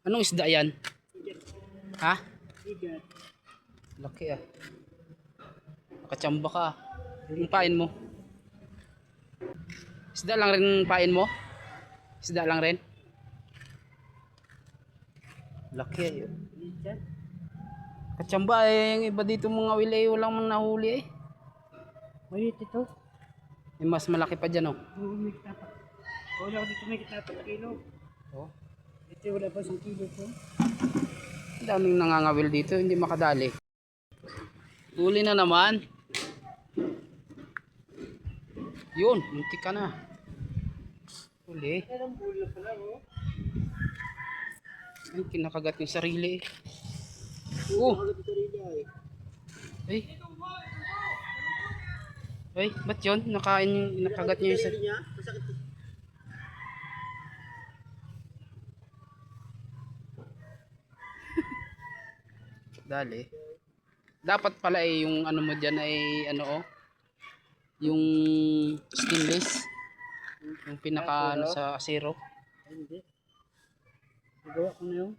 Anong isda yan? Ha? Bigat. Laki ah. Nakachamba ka. Yung pain mo. Isda lang rin pain mo? Isda lang rin? Laki ah yun. Bigat. Kachamba eh. Yung iba dito mga wili eh. Walang mga nahuli eh. Mayit ito. May mas malaki pa dyan oh. Oo, may kitapat. Wala ko dito may kitapat na kilo. Oh. Ito wala pa 1 kilo ko. Ang daming nangangawil dito. Hindi makadali. Huli na naman. Yun. Muntik ka na. Huli. Anong bulo pala oh? Ay, kinakagat yung sarili eh. Oh. Ay. Ay, ba't yun? Nakagat niya yung sarili. Dali. Dapat pala eh, yung ano mo dyan ay ano oh. Yung stainless. Yung pinaka ano sa asero. Hindi. Nagawa ko na yun.